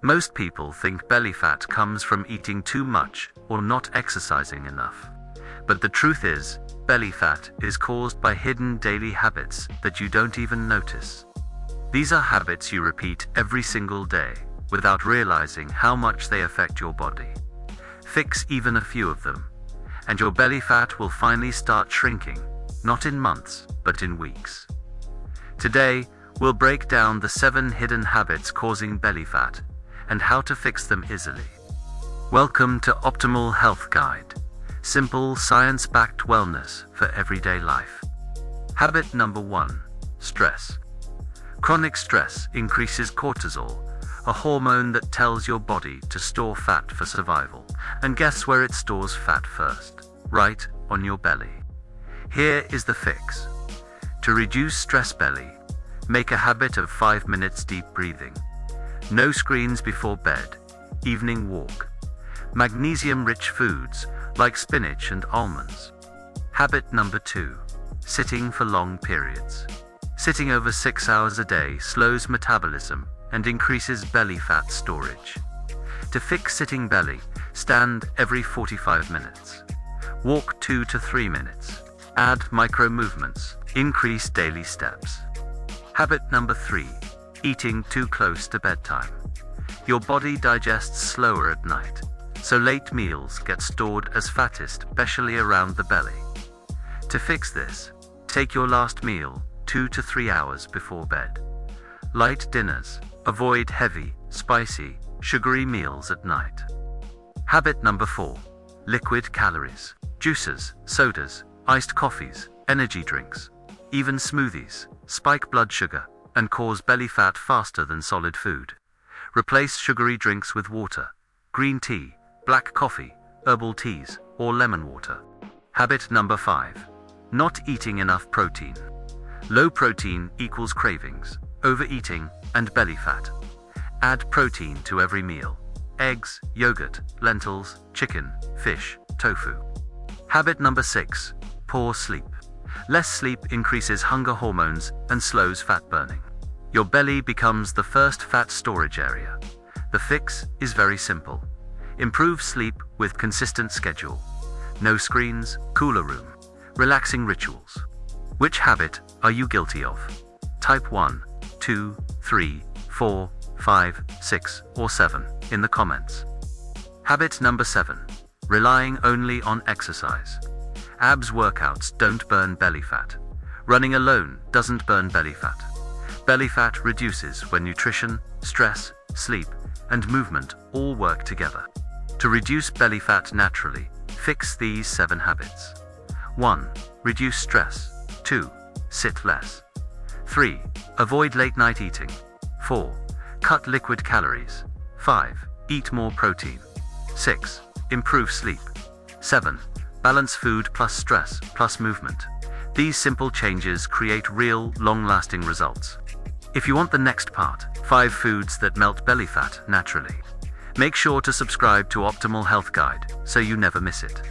Most people think belly fat comes from eating too much or not exercising enough. But the truth is, belly fat is caused by hidden daily habits that you don't even notice. These are habits you repeat every single day, without realizing how much they affect your body. Fix even a few of them, and your belly fat will finally start shrinking, not in months, but in weeks. Today, we'll break down the 7 hidden habits causing belly fat, and how to fix them easily. Welcome to Optimal Health Guide. Simple, science-backed wellness for everyday life. Habit number 1. Stress. Chronic stress increases cortisol, a hormone that tells your body to store fat for survival. And guess where it stores fat first? Right on your belly. Here is the fix. To reduce stress belly, make a habit of 5 minutes deep breathing. No screens before bed. Evening walk. Magnesium-rich foods like spinach and almonds. Habit number 2. Sitting for long periods. Sitting over 6 hours a day slows metabolism and increases belly fat storage. To fix sitting belly, stand every 45 minutes. Walk 2 to 3 minutes. Add micro movements. Increase daily steps. Habit number 3. Eating too close to bedtime. Your body digests slower at night, so late meals get stored as fattest, especially around the belly. To fix this, take your last meal 2 to 3 hours before bed. Light dinners. Avoid heavy, spicy, sugary meals at night. Habit number 4. Liquid calories. Juices, sodas, iced coffees, energy drinks, even smoothies spike blood sugar and cause belly fat faster than solid food. Replace sugary drinks with water, green tea, black coffee, herbal teas, or lemon water. Habit number 5. Not eating enough protein. Low protein equals cravings, overeating, and belly fat. Add protein to every meal. Eggs, yogurt, lentils, chicken, fish, tofu. Habit number 6. Poor sleep. Less sleep increases hunger hormones and slows fat burning. Your belly becomes the first fat storage area. The fix is very simple. Improve sleep with consistent schedule. No screens, cooler room, relaxing rituals. Which habit are you guilty of? Type 1, 2, 3, 4, 5, 6, or 7 in the comments. Habit number 7. Relying only on exercise. Abs workouts don't burn belly fat. Running alone doesn't burn belly fat. Belly fat reduces when nutrition, stress, sleep, and movement all work together. To reduce belly fat naturally, fix these 7 habits. 1. Reduce stress. 2. Sit less. 3. Avoid late night eating. 4. Cut liquid calories. 5. Eat more protein. 6. Improve sleep. 7. Balance food plus stress plus movement. These simple changes create real, long-lasting results. If you want the next part, 5 foods that melt belly fat naturally, make sure to subscribe to Optimal Health Guide so you never miss it.